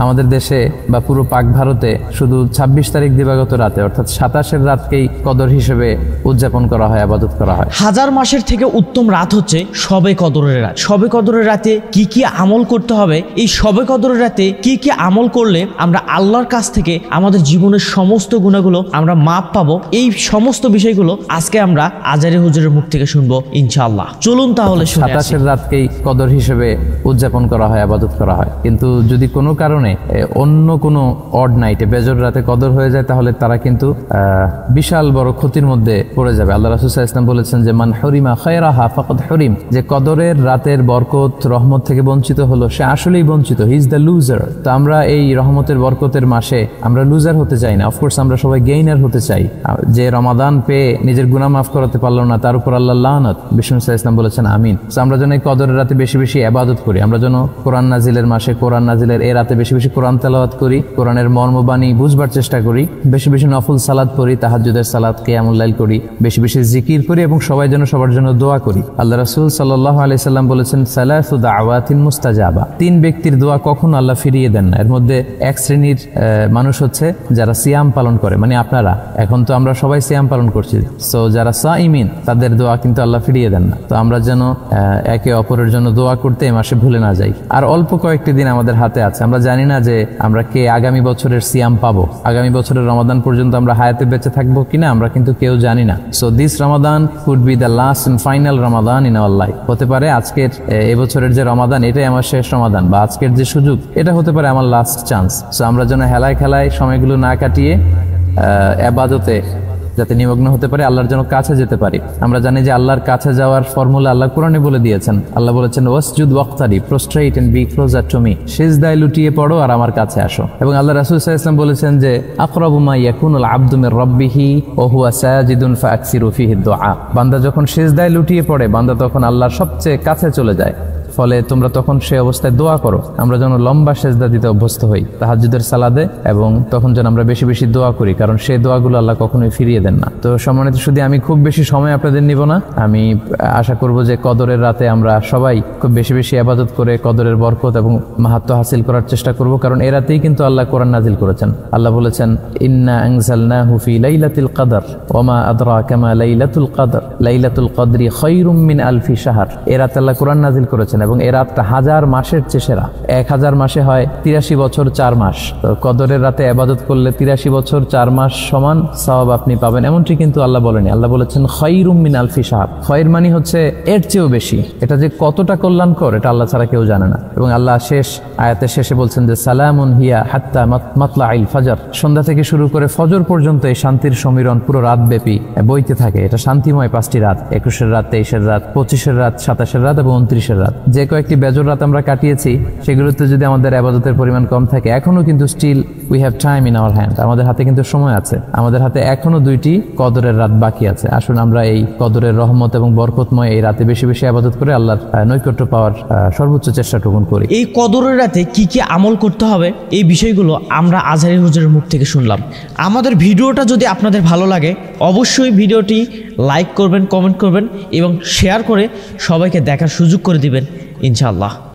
আমাদের দেশে বা পুরো পাক ভারতে শুধু ২৬ তারিখ দিবাগত রাতে অর্থাৎ ২৭-এর রাতকেই কদর হিসেবে উদযাপন করা হয়, ইবাদত করা হয়। হাজার মাসের থেকে উত্তম রাত হচ্ছে শবে কদরের রাত। শবে কদরের রাতে কি কি আমল করতে হবে, এই শবে কদরের রাতে কি কি আমল করলে আমরা আল্লাহর কাছ থেকে আমাদের জীবনের সমস্ত গুনাহগুলো আমরা মাপ পাবো, এই সমস্ত বিষয়গুলো আজকে আমরা আজারি হুজুরের মুখ থেকে শুনবো ইনশাআল্লাহ। চলুন তাহলে ২৭-এর রাতকেই কদর হিসেবে উদযাপন করা হয়, ইবাদত করা হয়। কিন্তু যদি কোনো কারণে অন্য কোনো অড নাইটে বেজর রাতে কদর হয়ে যায় তাহলে তারা কিন্তু বিশাল বড় ক্ষতির মধ্যে পড়ে যাবে। আল্লাহ রাসূল সাল্লাল্লাহু আলাইহি ওয়াসাল্লাম বলেছেন যে মান হুরিমা খায়রাহা ফাকাদ হুরিম, যে কদরের রাতের বরকত রহমত থেকে বঞ্চিত হলো সে আসলেই বঞ্চিত, হি ইজ দ্য লুজার। তো আমরা এই রহমতের বরকতের মাসে আমরা লুজার হতে চাই না, অফকোর্স আমরা সবাই গেইনার হতে চাই। যে রমাদান পেয়ে নিজের গুনাহ মাফ করাতে পারলো না তার উপর আল্লাহ লানত, বিষ্ণু সাল্লাল্লাহু আলাইহি ওয়াসাল্লাম বলেছেন আমিন। তো আমরা যেন এই কদরের রাতে বেশি বেশি ইবাদত করি, আমরা যেন কোরআন নাজিলের মাসে কোরআন নাজিলের এই রাতে বেশি বেশি কোরআন তেলাওয়াত করি, কোরআনের মর্মবাণী বুঝবার চেষ্টা করি, বেশি বেশি নফল সালাত পড়ি, তাহাজ্জুদের সালাত, কিয়ামুল লাইল করি, বেশি বেশি জিকির করি এবং সবাই যেন সবার জন্য দোয়া করি। আল্লাহ রাসূল সাল্লাল্লাহু আলাইহি সাল্লাম বলেছেন সালাসু দাওয়াতিন মুস্তাজাবা, ৩ ব্যক্তির দোয়া কখনো আল্লাহ ফিরিয়ে দেন না। এর মধ্যে এক শ্রেণীর মানুষ হচ্ছে যারা সিয়াম পালন করে, মানে আপনারা, এখন তো আমরা সবাই সিয়াম পালন করছি, সো যারা সাইমিন তাদের দোয়া কিন্তু আল্লাহ ফিরিয়ে দেন না। তো আমরা যেন একে অপরের জন্য দোয়া করতে এই মাসে ভুলে না যাই। আর অল্প কয়েকটি দিন আমাদের হাতে আছে, আমরা জানি না যে আমরা কে আগামী বছরের সিয়াম পাবো, আগামী বছরের রমাদান পর্যন্ত আমরা হায়াতে বেঁচে থাকবো কিনা আমরা কিন্তু কেউ জানি না। So this Ramadan could be the last and final Ramadan in our life. হতে পারে আজকের এবছরের যে রমাদান এটাই আমার শেষ রমাদান, বা আজকের যে সুযোগ এটা হতে পারে আমার লাস্ট চান্স। সো আমরা যেন হেলায় খেলায় সময়গুলো না কাটিয়ে ইবাদতে যাতে নিমগ্ন হতে পারে, আল্লাহর জন্য কাছে যেতে পারি। আমরা জানি যে আল্লাহর কাছে যাওয়ার ফর্মুলা আল্লাহ কোরআনে বলে দিয়েছেন। আল্লাহ বলেছেন ওয়াসজুদ ওয়াক্তারিব, prostrate and be closer to me, সিজদায় লুটিয়ে পড়ো আর আমার কাছে আসো। এবং আল্লাহ রাসূল সাল্লাল্লাহু আলাইহি ওয়াসাল্লাম বলেছেন যে আকরাবু মা ইয়াকুনুল আবদু মির রাব্বিহি ওয়া হুয়া সাজিদুন ফাআকসিরু ফিহি দুআ, বান্দা যখন সিজদায় লুটিয়ে পড়ে বান্দা তখন আল্লাহর সবচেয়ে কাছে চলে যায়, ফলে তোমরা তখন সে অবস্থায় দোয়া করো। আমরা যেন লম্বা সেজদা দিতে অভ্যস্ত হই তাহাজ্জুদের সালাদে, এবং তখন যেন আমরা বেশি বেশি দোয়া করি, কারণ সেই দোয়াগুলো আল্লাহ কখনোই ফিরিয়ে দেন না। তো সম্মানিত শুধু আমি খুব বেশি সময় আপনাদের নিব না, আমি আশা করব যে কদরের রাতে আমরা সবাই খুব বেশি বেশি ইবাদত করে কদরের বরকত এবং মাহাত্ম্য হাসিল করার চেষ্টা করব, কারণ এই রাতেই কিন্তু আল্লাহ কোরআন নাজিল করেছেন। আল্লাহ বলেছেন ইন্না আনজালনাহু ফি লাইলাতিল কদর ওয়া মা আদরাকা মা লাইলাতুল কদর লাইলাতুল কদরি খায়রুম মিন আলফি শাহর। এই রাতে আল্লাহ কোরআন নাজিল করেছেন এবং এই রাতটা 1000 মাসের চেয়ে সেরা। 1000 মাসে হয় 83 বছর 4 মাস। তো কদরের রাতে ইবাদত করলে 83 বছর 4 মাস সমান সওয়াব আপনি পাবেন, এমনটি কিন্তু আল্লাহ বলেনি। আল্লাহ বলেছেন খায়রুম মিন আলফি শাহর, খায়র মানে হচ্ছে এর চেয়েও বেশি। এটা যে কতটা কল্যাণকর এটা আল্লাহ ছাড়া কেউ জানে না। এবং আল্লাহ শেষ আয়াতের শেষে বলছেন যে সালামুন হিয়া হাত্তা মাতলাইল ফাজর, সন্ধ্যা থেকে শুরু করে ফজর পর্যন্ত এই শান্তির সমীরণ পুরো রাত ব্যাপী বইতে থাকে। এটা শান্তিময় 5টি রাত, 21-এর রাত, 23-এর রাত, 25-এর রাত, 27-এর রাত এবং 29-এর রাত। যে কয়েকটি বেজর রাত আমরা কাটিয়েছি সেগুলোতে যদি আমাদের ইবাদতের পরিমাণ কম থাকে, এখনো কিন্তু still we have time in our hand, আমাদের হাতে কিন্তু সময় আছে, আমাদের হাতে এখনো 2টি কদরের রাত বাকি আছে। আসুন আমরা এই কদরের রহমত এবং বরকতময় এই রাতে বেশি বেশি ইবাদত করে আল্লাহর নৈকট্য পাওয়ার সর্বোচ্চ চেষ্টাটুকু করি। এই কদরের রাতে কি কি আমল করতে হবে এই বিষয়গুলো আমরা আজহারী হুজুরের মুখ থেকে শুনলাম। আমাদের ভিডিওটা যদি আপনাদের ভালো লাগে অবশ্যই ভিডিওটি লাইক করবেন, কমেন্ট করবেন এবং শেয়ার করে সবাইকে দেখার সুযোগ করে দিবেন ইনশাআল্লাহ।